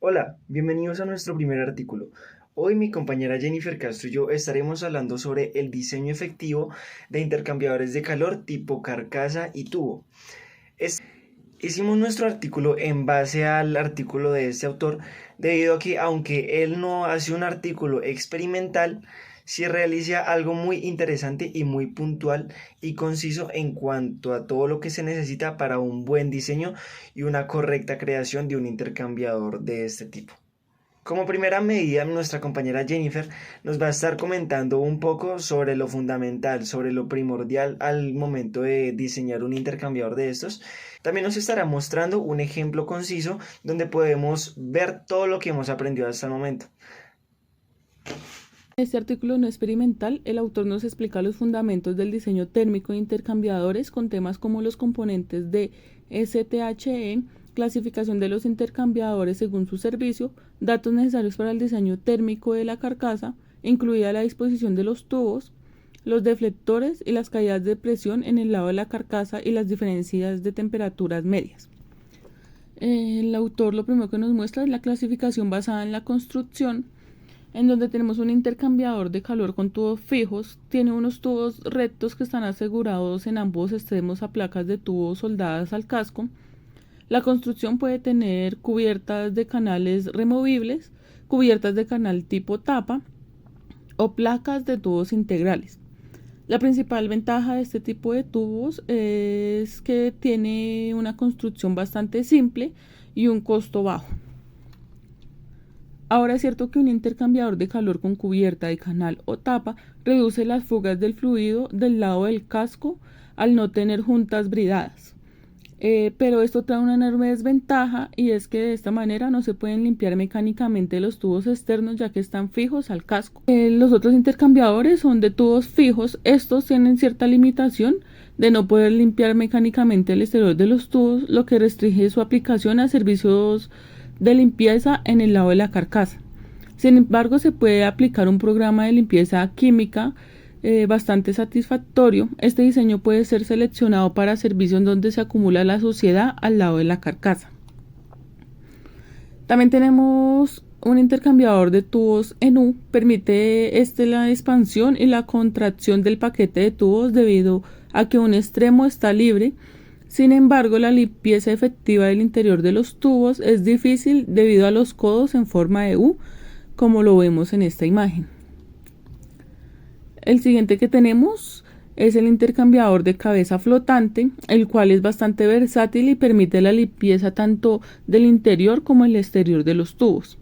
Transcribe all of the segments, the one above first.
Hola, bienvenidos a nuestro primer artículo. Hoy mi compañera Jennifer Castro y yo estaremos hablando sobre el diseño efectivo de intercambiadores de calor tipo carcasa y tubo. Hicimos nuestro artículo en base al artículo de este autor, debido a que aunque él no hace un artículo experimental, sí realiza algo muy interesante y muy puntual y conciso en cuanto a todo lo que se necesita para un buen diseño y una correcta creación de un intercambiador de este tipo. Como primera medida, nuestra compañera Jennifer nos va a estar comentando un poco sobre lo fundamental, sobre lo primordial al momento de diseñar un intercambiador de estos. También nos estará mostrando un ejemplo conciso donde podemos ver todo lo que hemos aprendido hasta el momento. En este artículo no experimental, el autor nos explica los fundamentos del diseño térmico de intercambiadores con temas como los componentes de STHE, clasificación de los intercambiadores según su servicio, datos necesarios para el diseño térmico de la carcasa, incluida la disposición de los tubos, los deflectores y las caídas de presión en el lado de la carcasa y las diferencias de temperaturas medias. El autor lo primero que nos muestra es la clasificación basada en la construcción, en donde tenemos un intercambiador de calor con tubos fijos. Tiene unos tubos rectos que están asegurados en ambos extremos a placas de tubos soldadas al casco. La construcción puede tener cubiertas de canales removibles, cubiertas de canal tipo tapa o placas de tubos integrales. La principal ventaja de este tipo de tubos es que tiene una construcción bastante simple y un costo bajo. Ahora es cierto que un intercambiador de calor con cubierta de canal o tapa reduce las fugas del fluido del lado del casco al no tener juntas bridadas. Pero esto trae una enorme desventaja, y es que de esta manera no se pueden limpiar mecánicamente los tubos externos, ya que están fijos al casco. Los otros intercambiadores son de tubos fijos. Estos tienen cierta limitación de no poder limpiar mecánicamente el exterior de los tubos, lo que restringe su aplicación a servicios de limpieza en el lado de la carcasa. Sin embargo, se puede aplicar un programa de limpieza química bastante satisfactorio. Este diseño puede ser seleccionado para servicios donde se acumula la suciedad al lado de la carcasa. También tenemos un intercambiador de tubos en U. Permite la expansión y la contracción del paquete de tubos debido a que un extremo está libre. Sin embargo, la limpieza efectiva del interior de los tubos es difícil debido a los codos en forma de U, como lo vemos en esta imagen. El siguiente que tenemos es el intercambiador de cabeza flotante, el cual es bastante versátil y permite la limpieza tanto del interior como el exterior de los tubos.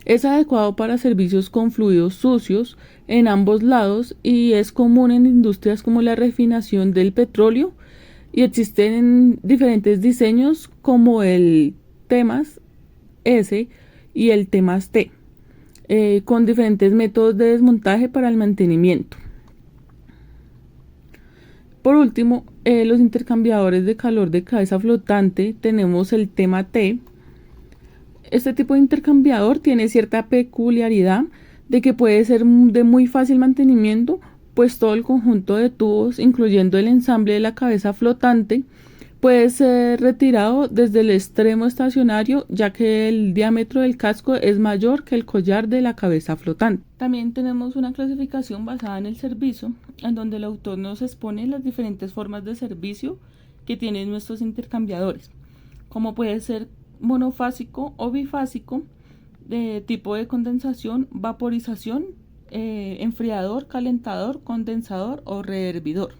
Es adecuado para servicios con fluidos sucios en ambos lados y es común en industrias como la refinación del petróleo, y existen diferentes diseños como el Temas S y el Temas T, con diferentes métodos de desmontaje para el mantenimiento. Por último, los intercambiadores de calor de cabeza flotante, tenemos el Tema T. Este tipo de intercambiador tiene cierta peculiaridad de que puede ser de muy fácil mantenimiento, pues todo el conjunto de tubos, incluyendo el ensamble de la cabeza flotante, puede ser retirado desde el extremo estacionario, ya que el diámetro del casco es mayor que el collar de la cabeza flotante. También tenemos una clasificación basada en el servicio, en donde el autor nos expone las diferentes formas de servicio que tienen nuestros intercambiadores, como puede ser monofásico o bifásico, de tipo de condensación, vaporización, enfriador, calentador, condensador o rehervidor.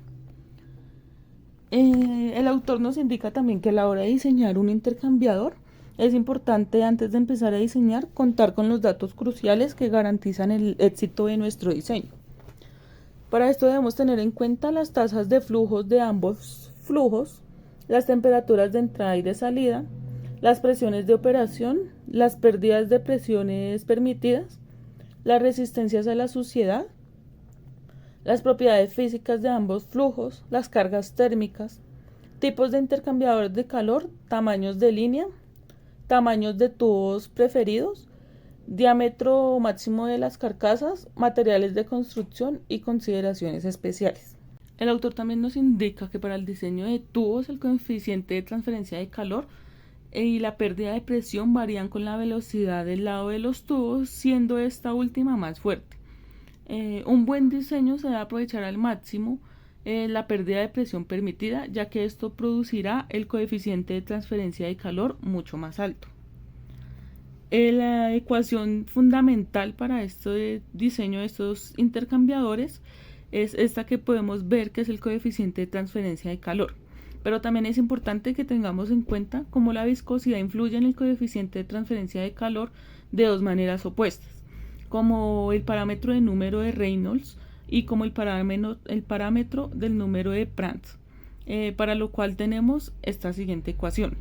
El autor nos indica también que a la hora de diseñar un intercambiador es importante, antes de empezar a diseñar, contar con los datos cruciales que garantizan el éxito de nuestro diseño. Para esto debemos tener en cuenta las tasas de flujos de ambos flujos, las temperaturas de entrada y de salida, las presiones de operación, las pérdidas de presiones permitidas, las resistencias a la suciedad, las propiedades físicas de ambos flujos, las cargas térmicas, tipos de intercambiadores de calor, tamaños de línea, tamaños de tubos preferidos, diámetro máximo de las carcasas, materiales de construcción y consideraciones especiales. El autor también nos indica que para el diseño de tubos el coeficiente de transferencia de calor y la pérdida de presión varían con la velocidad del lado de los tubos, siendo esta última más fuerte. Un buen diseño se debe aprovechar al máximo la pérdida de presión permitida, ya que esto producirá el coeficiente de transferencia de calor mucho más alto. La ecuación fundamental para este diseño de estos intercambiadores es esta que podemos ver, que es el coeficiente de transferencia de calor. Pero también es importante que tengamos en cuenta cómo la viscosidad influye en el coeficiente de transferencia de calor de dos maneras opuestas, como el parámetro de número de Reynolds y como el parámetro del número de Prandtl, para lo cual tenemos esta siguiente ecuación.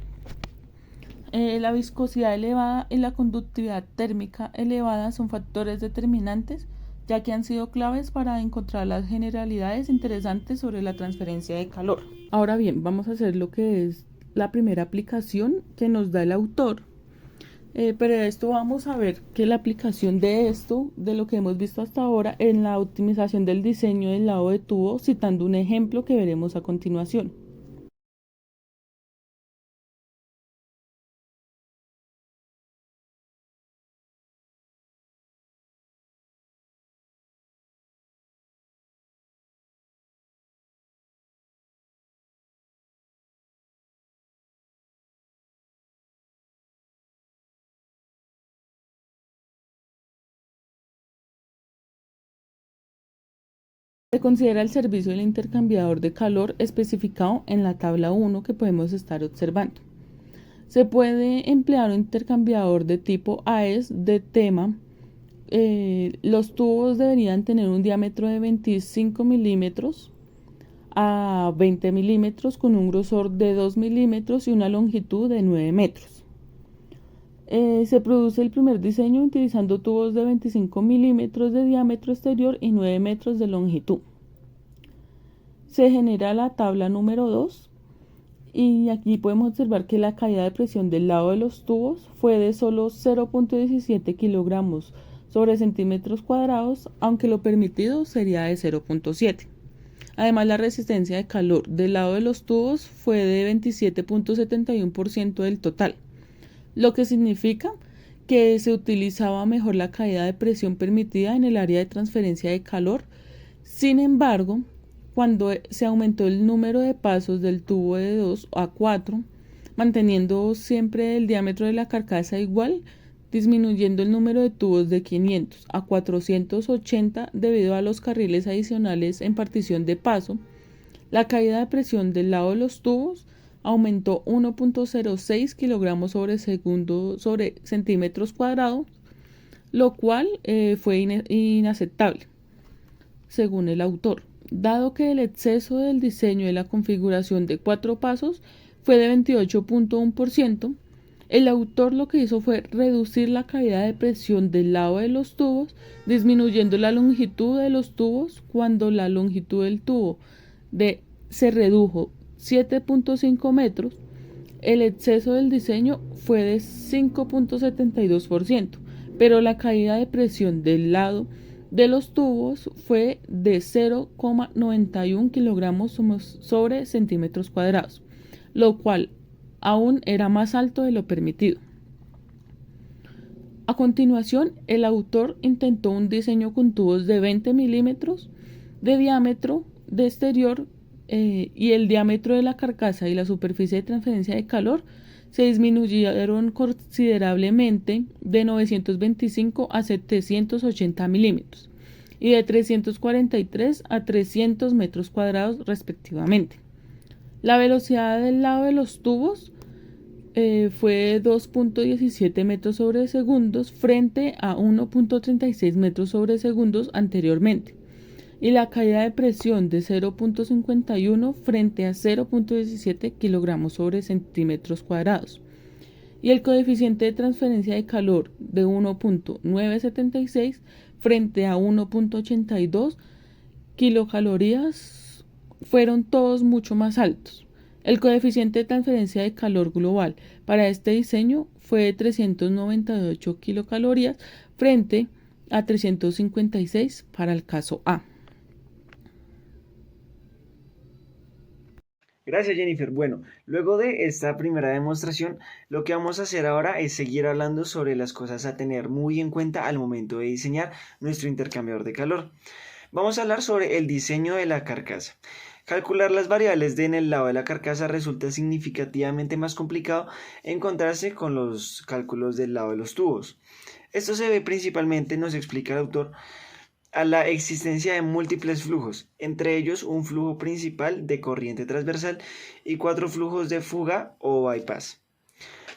La viscosidad elevada y la conductividad térmica elevada son factores determinantes, ya que han sido claves para encontrar las generalidades interesantes sobre la transferencia de calor. Ahora bien, vamos a hacer lo que es la primera aplicación que nos da el autor. Pero de esto vamos a ver que la aplicación de esto, de lo que hemos visto hasta ahora, en la optimización del diseño del lado de tubo, citando un ejemplo que veremos a continuación. Se considera el servicio del intercambiador de calor especificado en la tabla 1 que podemos estar observando. Se puede emplear un intercambiador de tipo AES de tema. Los tubos deberían tener un diámetro de 25 milímetros a 20 milímetros con un grosor de 2 milímetros y una longitud de 9 metros. Se produce el primer diseño utilizando tubos de 25 milímetros de diámetro exterior y 9 metros de longitud. Se genera la tabla número 2 y aquí podemos observar que la caída de presión del lado de los tubos fue de solo 0.17 kilogramos sobre centímetros cuadrados, aunque lo permitido sería de 0.7. Además, la resistencia de calor del lado de los tubos fue de 27.71% del total, lo que significa que se utilizaba mejor la caída de presión permitida en el área de transferencia de calor. Sin embargo, cuando se aumentó el número de pasos del tubo de 2 a 4, manteniendo siempre el diámetro de la carcasa igual, disminuyendo el número de tubos de 500 a 480 debido a los carriles adicionales en partición de paso, la caída de presión del lado de los tubos aumentó 1.06 kilogramos sobre segundo sobre centímetros cuadrados, lo cual fue inaceptable, según el autor, dado que el exceso del diseño de la configuración de 4 pasos fue de 28.1%. El autor lo que hizo fue reducir la caída de presión del lado de los tubos, disminuyendo la longitud de los tubos. Cuando la longitud del tubo se redujo 7.5 metros, el exceso del diseño fue de 5.72%, pero la caída de presión del lado de los tubos fue de 0.91 kilogramos sobre centímetros cuadrados, lo cual aún era más alto de lo permitido. A continuación, el autor intentó un diseño con tubos de 20 milímetros de diámetro de exterior y el diámetro de la carcasa y la superficie de transferencia de calor se disminuyeron considerablemente de 925 a 780 milímetros y de 343 a 300 metros cuadrados respectivamente. La velocidad del lado de los tubos fue 2.17 metros sobre segundos frente a 1.36 metros sobre segundos anteriormente, y la caída de presión de 0.51 frente a 0.17 kilogramos sobre centímetros cuadrados, y el coeficiente de transferencia de calor de 1.976 frente a 1.82 kilocalorías fueron todos mucho más altos. El coeficiente de transferencia de calor global para este diseño fue de 398 kilocalorías frente a 356 para el caso A. Gracias, Jennifer. Bueno, luego de esta primera demostración, lo que vamos a hacer ahora es seguir hablando sobre las cosas a tener muy en cuenta al momento de diseñar nuestro intercambiador de calor. Vamos a hablar sobre el diseño de la carcasa. Calcular las variables en el lado de la carcasa resulta significativamente más complicado en contraste con los cálculos del lado de los tubos. Esto se ve principalmente, nos explica el autor, a la existencia de múltiples flujos, entre ellos un flujo principal de corriente transversal y 4 flujos de fuga o bypass.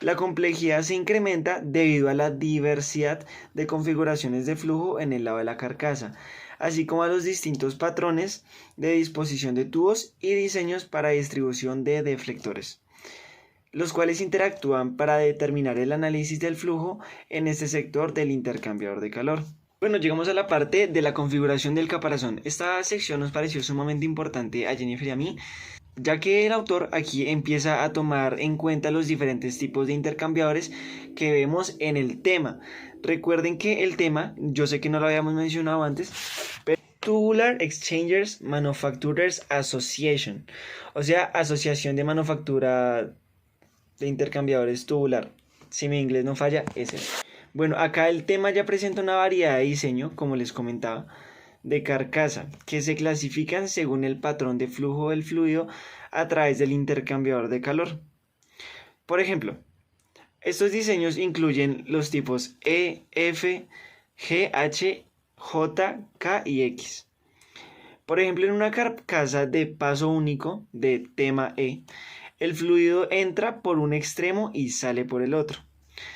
La complejidad se incrementa debido a la diversidad de configuraciones de flujo en el lado de la carcasa, así como a los distintos patrones de disposición de tubos y diseños para distribución de deflectores, los cuales interactúan para determinar el análisis del flujo en este sector del intercambiador de calor. Bueno, llegamos a la parte de la configuración del caparazón. Esta sección nos pareció sumamente importante a Jennifer y a mí, ya que el autor aquí empieza a tomar en cuenta los diferentes tipos de intercambiadores que vemos en el tema. Recuerden que el tema, yo sé que no lo habíamos mencionado antes, pero Tubular Exchangers Manufacturers Association, o sea, Asociación de Manufactura de Intercambiadores Tubular. Si mi inglés no falla, es eso. Bueno, acá el tema ya presenta una variedad de diseño, como les comentaba, de carcasa, que se clasifican según el patrón de flujo del fluido a través del intercambiador de calor. Por ejemplo, estos diseños incluyen los tipos E, F, G, H, J, K y X. Por ejemplo, en una carcasa de paso único de tema E, el fluido entra por un extremo y sale por el otro,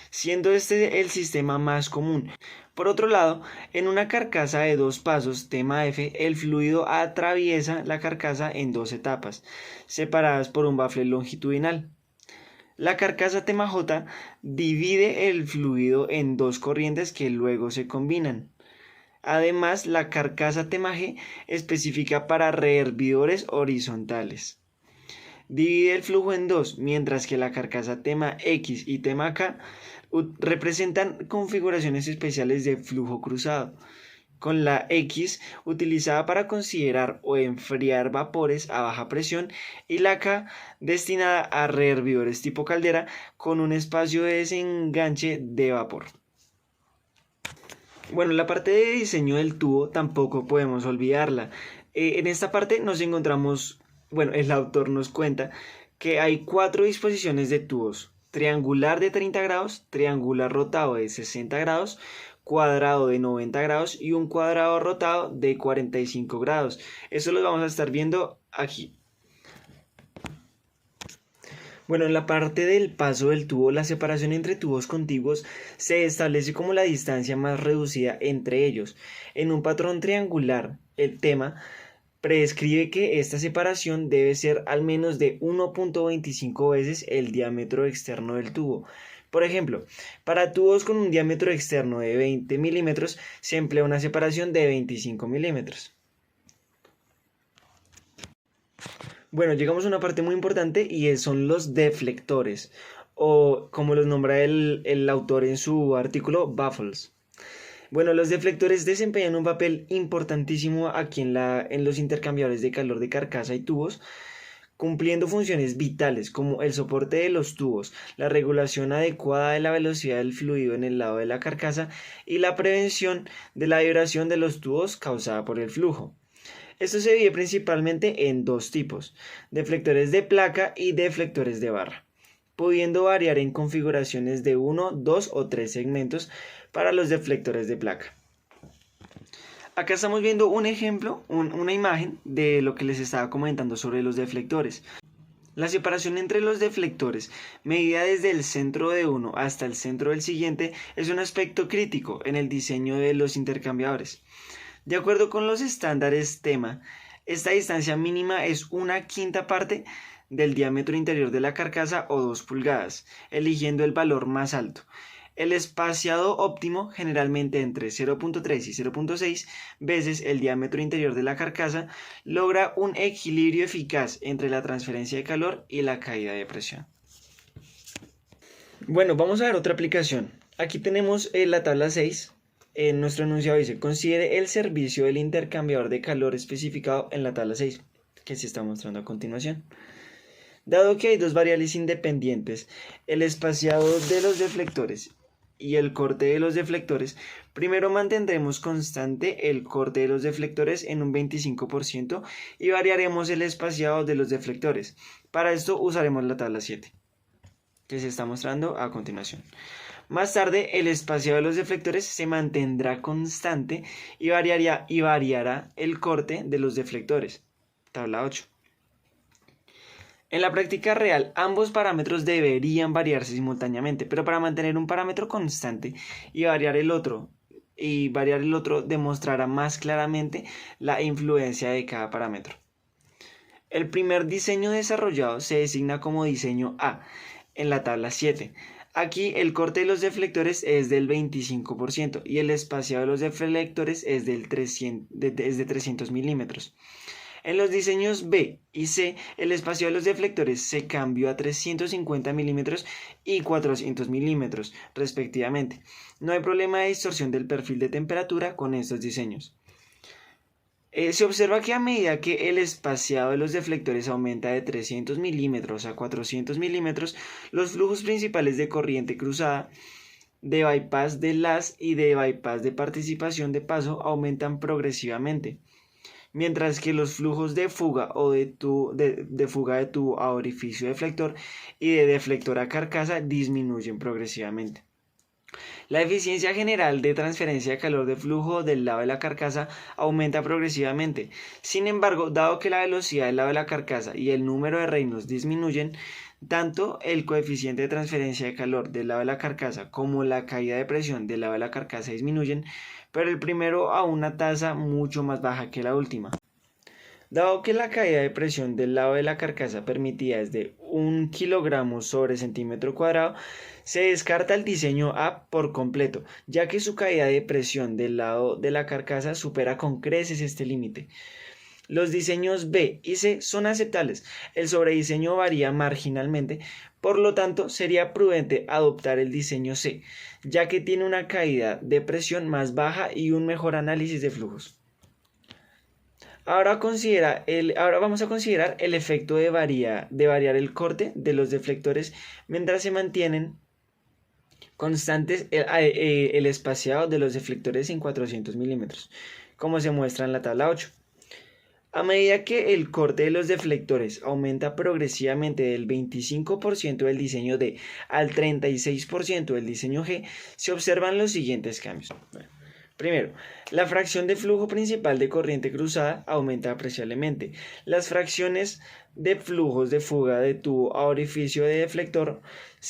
siendo este el sistema más común. Por otro lado, en una carcasa de 2 pasos, tema F, el fluido atraviesa la carcasa en 2 etapas, separadas por un bafle longitudinal. La carcasa tema J divide el fluido en 2 corrientes que luego se combinan. Además, la carcasa tema G especifica para rehervidores horizontales. Divide el flujo en 2, mientras que la carcasa tema X y tema K representan configuraciones especiales de flujo cruzado, con la X utilizada para considerar o enfriar vapores a baja presión y la K destinada a rehervidores tipo caldera con un espacio de desenganche de vapor. Bueno, la parte de diseño del tubo tampoco podemos olvidarla. En esta parte nos encontramos, bueno, el autor nos cuenta que hay 4 disposiciones de tubos: triangular de 30 grados, triangular rotado de 60 grados, cuadrado de 90 grados y un cuadrado rotado de 45 grados. Eso lo vamos a estar viendo aquí. Bueno, en la parte del paso del tubo, la separación entre tubos contiguos se establece como la distancia más reducida entre ellos. En un patrón triangular, el tema prescribe que esta separación debe ser al menos de 1.25 veces el diámetro externo del tubo. Por ejemplo, para tubos con un diámetro externo de 20 milímetros se emplea una separación de 25 milímetros. Bueno, llegamos a una parte muy importante y son los deflectores, o como los nombra el autor en su artículo, baffles. Bueno, los deflectores desempeñan un papel importantísimo aquí en los intercambiadores de calor de carcasa y tubos, cumpliendo funciones vitales como el soporte de los tubos, la regulación adecuada de la velocidad del fluido en el lado de la carcasa y la prevención de la vibración de los tubos causada por el flujo. Esto se divide principalmente en 2 tipos: deflectores de placa y deflectores de barra, pudiendo variar en configuraciones de 1, 2 o 3 segmentos para los deflectores de placa. Acá estamos viendo un ejemplo, una imagen de lo que les estaba comentando sobre los deflectores. La separación entre los deflectores, medida desde el centro de uno hasta el centro del siguiente, es un aspecto crítico en el diseño de los intercambiadores. De acuerdo con los estándares tema, esta distancia mínima es 1/5 parte del diámetro interior de la carcasa o 2 pulgadas, eligiendo el valor más alto. El espaciado óptimo, generalmente entre 0.3 y 0.6 veces el diámetro interior de la carcasa, logra un equilibrio eficaz entre la transferencia de calor y la caída de presión. Bueno, vamos a ver otra aplicación. Aquí tenemos la tabla 6. En nuestro enunciado dice: considere el servicio del intercambiador de calor especificado en la tabla 6, que se está mostrando a continuación. Dado que hay dos variables independientes, el espaciado de los deflectores y el corte de los deflectores, primero mantendremos constante el corte de los deflectores en un 25% y variaremos el espaciado de los deflectores. Para esto usaremos la tabla 7, que se está mostrando a continuación. Más tarde, el espaciado de los deflectores se mantendrá constante y variará el corte de los deflectores. Tabla 8. En la práctica real, ambos parámetros deberían variarse simultáneamente, pero para mantener un parámetro constante y variar el otro demostrará más claramente la influencia de cada parámetro. El primer diseño desarrollado se designa como diseño A en la tabla 7. Aquí el corte de los deflectores es del 25% y el espaciado de los deflectores es de 300 milímetros. En los diseños B y C, el espacio de los deflectores se cambió a 350 milímetros y 400 milímetros, respectivamente. No hay problema de distorsión del perfil de temperatura con estos diseños. Se observa que a medida que el espaciado de los deflectores aumenta de 300 milímetros a 400 milímetros, los flujos principales de corriente cruzada, de bypass de las y de bypass de participación de paso aumentan progresivamente, mientras que los flujos de fuga o de fuga de tubo a orificio deflector y de deflector a carcasa disminuyen progresivamente. La eficiencia general de transferencia de calor de flujo del lado de la carcasa aumenta progresivamente. Sin embargo, dado que la velocidad del lado de la carcasa y el número de reinos disminuyen, tanto el coeficiente de transferencia de calor del lado de la carcasa como la caída de presión del lado de la carcasa disminuyen, pero el primero a una tasa mucho más baja que la última. Dado que la caída de presión del lado de la carcasa permitida es de 1 kg sobre centímetro cuadrado, se descarta el diseño A por completo, ya que su caída de presión del lado de la carcasa supera con creces este límite. Los diseños B y C son aceptables, el sobrediseño varía marginalmente, por lo tanto sería prudente adoptar el diseño C, ya que tiene una caída de presión más baja y un mejor análisis de flujos. Ahora vamos a considerar el efecto de variar el corte de los deflectores mientras se mantienen constantes el espaciado de los deflectores en 400 milímetros, como se muestra en la tabla 8. A medida que el corte de los deflectores aumenta progresivamente del 25% del diseño D al 36% del diseño G, se observan los siguientes cambios. Primero, la fracción de flujo principal de corriente cruzada aumenta apreciablemente. Las fracciones de flujos de fuga de tubo a orificio de deflector,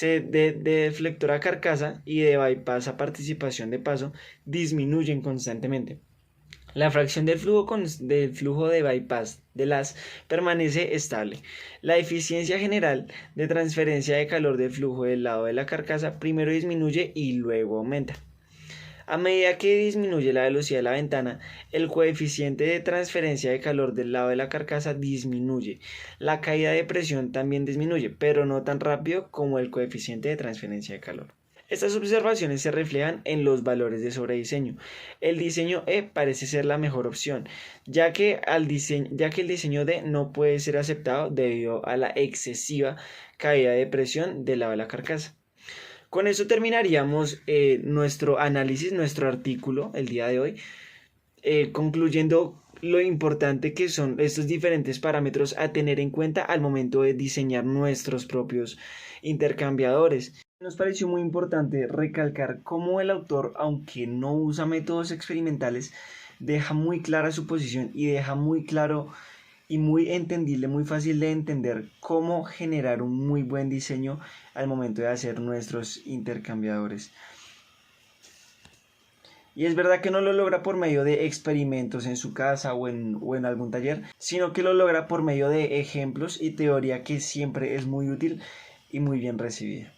de deflector a carcasa y de bypass a participación de paso disminuyen constantemente. La fracción del flujo de bypass de las permanece estable. La eficiencia general de transferencia de calor del flujo del lado de la carcasa primero disminuye y luego aumenta. A medida que disminuye la velocidad de la ventana, el coeficiente de transferencia de calor del lado de la carcasa disminuye. La caída de presión también disminuye, pero no tan rápido como el coeficiente de transferencia de calor. Estas observaciones se reflejan en los valores de sobrediseño. El diseño E parece ser la mejor opción, ya que el diseño D no puede ser aceptado debido a la excesiva caída de presión del lado de la carcasa. Con eso terminaríamos nuestro análisis, nuestro artículo el día de hoy, concluyendo lo importante que son estos diferentes parámetros a tener en cuenta al momento de diseñar nuestros propios intercambiadores. Nos pareció muy importante recalcar cómo el autor, aunque no usa métodos experimentales, deja muy clara su posición y deja muy claro y muy entendible, muy fácil de entender cómo generar un muy buen diseño al momento de hacer nuestros intercambiadores. Y es verdad que no lo logra por medio de experimentos en su casa o en algún taller, sino que lo logra por medio de ejemplos y teoría que siempre es muy útil y muy bien recibida.